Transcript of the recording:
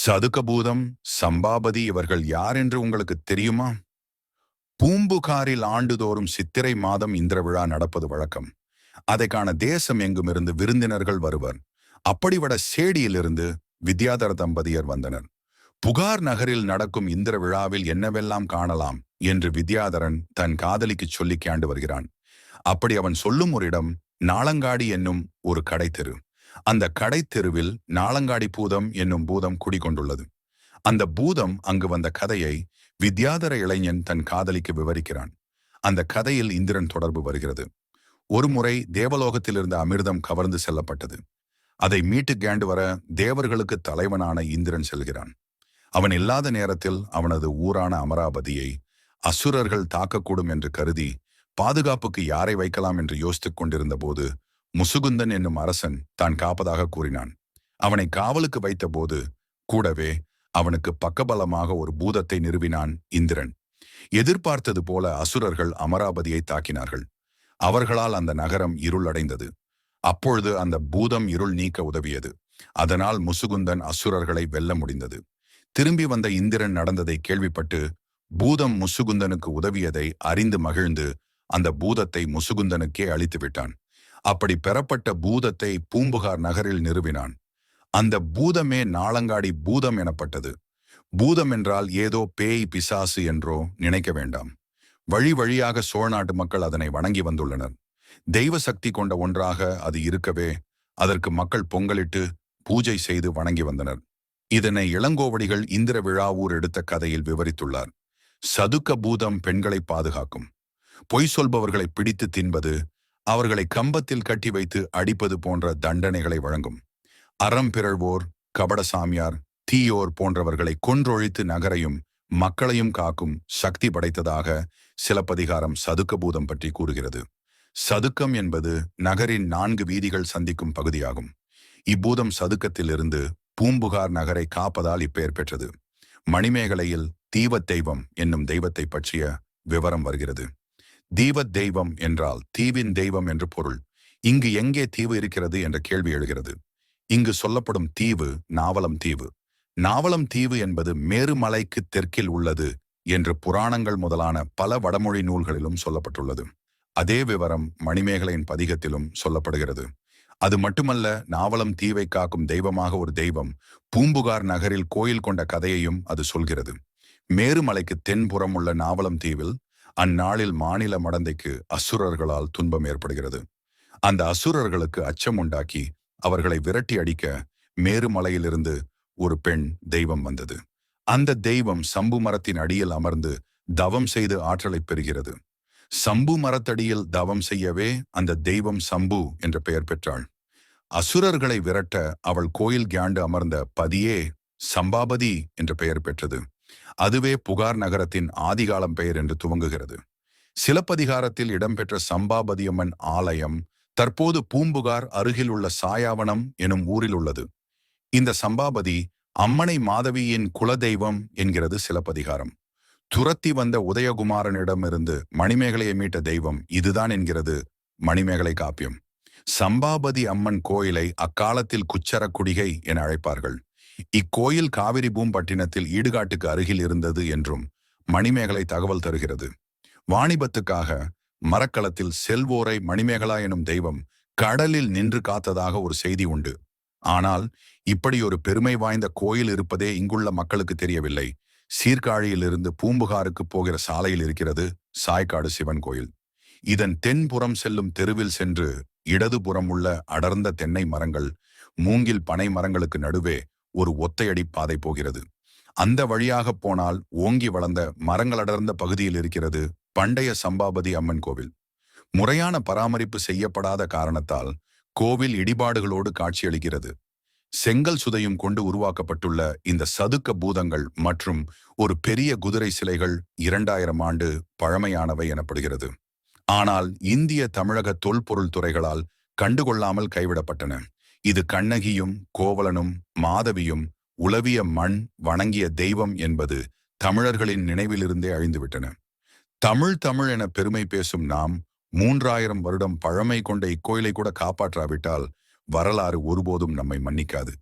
சதுக்கபூதம், சம்பாபதி இவர்கள் யார் என்று உங்களுக்கு தெரியுமா? பூம்புகாரில் ஆண்டுதோறும் சித்திரை மாதம் இந்திர விழா நடப்பது வழக்கம். அதை காண தேசம் எங்குமிருந்து விருந்தினர்கள் வருவர். அப்படிவட சேடியிலிருந்து வித்யாதர தம்பதியர் வந்தனர். புகார் நகரில் நடக்கும் இந்திர விழாவில் என்னவெல்லாம் காணலாம் என்று வித்யாதரன் தன் காதலிக்கு சொல்லி கேண்டு வருகிறான். அப்படி அவன் சொல்லும் ஒரு இடம் நாளங்காடி என்னும் ஒரு கடைத்தெரு. அந்த கடைத்தெருவில் நாளங்காடி பூதம் என்னும் பூதம் குடிகொண்டுள்ளது. அந்த பூதம் அங்கு வந்த கதையை வித்யாதர இளைஞன் தன் காதலிக்கு விவரிக்கிறான். அந்த கதையில் இந்திரன் தொடர்பு வருகிறது. ஒருமுறை தேவலோகத்தில் இருந்த அமிர்தம் கவர்ந்து செல்லப்பட்டது. அதை மீட்டு கேண்டு வர தேவர்களுக்கு தலைவனான இந்திரன் செல்கிறான். அவன் இல்லாத நேரத்தில் அவனது ஊரான அமராவதியை அசுரர்கள் தாக்கக்கூடும் என்று கருதி பாதுகாப்புக்கு யாரை வைக்கலாம் என்று யோசித்துக் கொண்டிருந்த போது முசுகுந்தன் என்னும் அரசன் தான் காப்பதாக கூறினான். அவனை காவலுக்கு வைத்தபோது கூடவே அவனுக்கு பக்கபலமாக ஒரு பூதத்தை நிறுவினான் இந்திரன். எதிர்பார்த்தது போல அசுரர்கள் அமராவதியை தாக்கினார்கள். அவர்களால் அந்த நகரம் இருள் அடைந்தது. அப்பொழுது அந்த பூதம் இருள் நீக்க உதவியது. அதனால் முசுகுந்தன் அசுரர்களை வெல்ல முடிந்தது. திரும்பி வந்த இந்திரன் நடந்ததை கேள்விப்பட்டு பூதம் முசுகுந்தனுக்கு உதவியதை அறிந்து மகிழ்ந்து அந்த பூதத்தை முசுகுந்தனுக்கே அளித்து விட்டான். அப்படி பெறப்பட்ட பூதத்தை பூம்புகார் நகரில் நிறுவினான். அந்த பூதமே நாளங்காடி பூதம் எனப்பட்டது. பூதம் என்றால் ஏதோ பேய் பிசாசு என்றோ நினைக்க வேண்டாம். வழி வழியாக சோழ நாட்டு மக்கள் அதனை வணங்கி வந்துள்ளனர். தெய்வ சக்தி கொண்ட ஒன்றாக அது இருக்கவே அதற்கு மக்கள் பொங்கலிட்டு பூஜை செய்து வணங்கி வந்தனர். இதனை இளங்கோவடிகள் இந்திர விழாவூர் எடுத்த கதையில் விவரித்துள்ளார். சதுக்க பூதம் பெண்களை பாதுகாக்கும். பொய் சொல்பவர்களை பிடித்து தின்பது, அவர்களை கம்பத்தில் கட்டி வைத்து அடிப்பது போன்ற தண்டனைகளை வழங்கும். அறம் பிறழ்வோர், கபட சாமியார், தீயோர் போன்றவர்களை கொன்றொழித்து நகரையும் மக்களையும் காக்கும் சக்தி படைத்ததாக சிலப்பதிகாரம் சதுக்க பூதம் பற்றி கூறுகிறது. சதுக்கம் என்பது நகரின் 4 வீதிகள் சந்திக்கும் பகுதியாகும். இப்பூதம் சதுக்கத்திலிருந்து பூம்புகார் நகரை காப்பதால் இப்பெயர் பெற்றது. மணிமேகலையில் தீவத் தெய்வம் என்னும் தெய்வத்தை பற்றிய விவரம் வருகிறது. தீவத் தெய்வம் என்றால் தீவின் தெய்வம் என்று பொருள். இங்கு எங்கே தீவு இருக்கிறது என்ற கேள்வி எழுகிறது. இங்கு சொல்லப்படும் தீவு நாவலம் தீவு. நாவலம் தீவு என்பது மேருமலைக்கு தெற்கில் உள்ளது என்று புராணங்கள் முதலான பல வடமொழி நூல்களிலும் சொல்லப்பட்டுள்ளது. அதே விவரம் மணிமேகலையின் பதிகத்திலும் சொல்லப்படுகிறது. அது மட்டுமல்ல, நாவலம் தீவை காக்கும் தெய்வமாக ஒரு தெய்வம் பூம்புகார் நகரில் கோயில் கொண்ட கதையையும் அது சொல்கிறது. மேருமலைக்கு தென்புறம் உள்ள நாவலம் தீவில் அந்நாளில் மாநில மடந்தைக்கு அசுரர்களால் துன்பம் ஏற்படுகிறது. அந்த அசுரர்களுக்கு அச்சம் உண்டாக்கி அவர்களை விரட்டி அடிக்க மேருமலையிலிருந்து ஒரு பெண் தெய்வம் வந்தது. அந்த தெய்வம் சம்பு மரத்தின் அடியில் அமர்ந்து தவம் செய்து ஆற்றலை பெறுகிறது. சம்பு மரத்தடியில் தவம் செய்யவே அந்த தெய்வம் சம்பு என்ற பெயர் பெற்றாள். அசுரர்களை விரட்ட அவள் கோயில் கியாண்டு அமர்ந்த பதியே சம்பாபதி என்ற பெயர் பெற்றது. அதுவே புகார் நகரத்தின் ஆதிகாலம் பெயர் என்று துவங்குகிறது. சிலப்பதிகாரத்தில் இடம்பெற்ற சம்பாபதியம்மன் ஆலயம் தற்போது பூம்புகார் அருகில் உள்ள சாயாவனம் எனும் ஊரில் உள்ளது. இந்த சம்பாபதி அம்மனை மாதவியின் குலதெய்வம் என்கிறது சிலப்பதிகாரம். துரத்தி வந்த உதயகுமாரனிடமிருந்து மணிமேகலையை மீட்ட தெய்வம் இதுதான் என்கிறது மணிமேகலை காப்பியம். சம்பாபதி அம்மன் கோயிலை அக்காலத்தில் குச்சர குடிகை என அழைப்பார்கள். இக்கோயில் காவிரி பூம்பட்டினத்தில் ஈடுகாட்டுக்கு அருகில் இருந்தது என்றும் மணிமேகலை தகவல் தருகிறது. வாணிபத்துக்காக மரக்களத்தில் செல்வோரை மணிமேகலா எனும் தெய்வம் கடலில் நின்று காத்ததாக ஒரு செய்தி உண்டு. ஆனால் இப்படி ஒரு பெருமை வாய்ந்த கோயில் இருப்பதே இங்குள்ள மக்களுக்கு தெரியவில்லை. சீர்காழியிலிருந்து பூம்புகாருக்கு போகிற சாலையில் இருக்கிறது சாய்க்காடு சிவன் கோயில். இதன் தென்புறம் செல்லும் தெருவில் சென்று இடதுபுறம் உள்ள அடர்ந்த தென்னை மரங்கள், மூங்கில் பனை மரங்களுக்கு நடுவே ஒரு ஒத்தையடி பாதை போகிறது. அந்த வழியாக போனால் ஓங்கி வளர்ந்த மரங்கள் அடர்ந்த பகுதியில் இருக்கிறது பண்டைய சம்பாபதி அம்மன் கோவில். முறையான பராமரிப்பு செய்யப்படாத காரணத்தால் கோவில் இடிபாடுகளோடு காட்சியளிக்கிறது. செங்கல் சுதையும் கொண்டு உருவாக்கப்பட்டுள்ள இந்த சதுக்க பூதங்கள் மற்றும் ஒரு பெரிய குதிரை சிலைகள் 2000 ஆண்டு பழமையானவை எனப்படுகிறது. ஆனால் இந்திய தமிழக தொல்பொருள் துறைகளால் கண்டுகொள்ளாமல் கைவிடப்பட்டன. இது கண்ணகியும் கோவலனும் மாதவியும் உலவிய மண் வணங்கிய தெய்வம் என்பது தமிழர்களின் நினைவிலிருந்தே அழிந்துவிட்டன. தமிழ் என பெருமை பேசும் நாம் 3000 வருடம் பழமை கொண்ட இக்கோயிலை கூட காப்பாற்றாவிட்டால் வரலாறு ஒருபோதும் நம்மை மன்னிக்காது.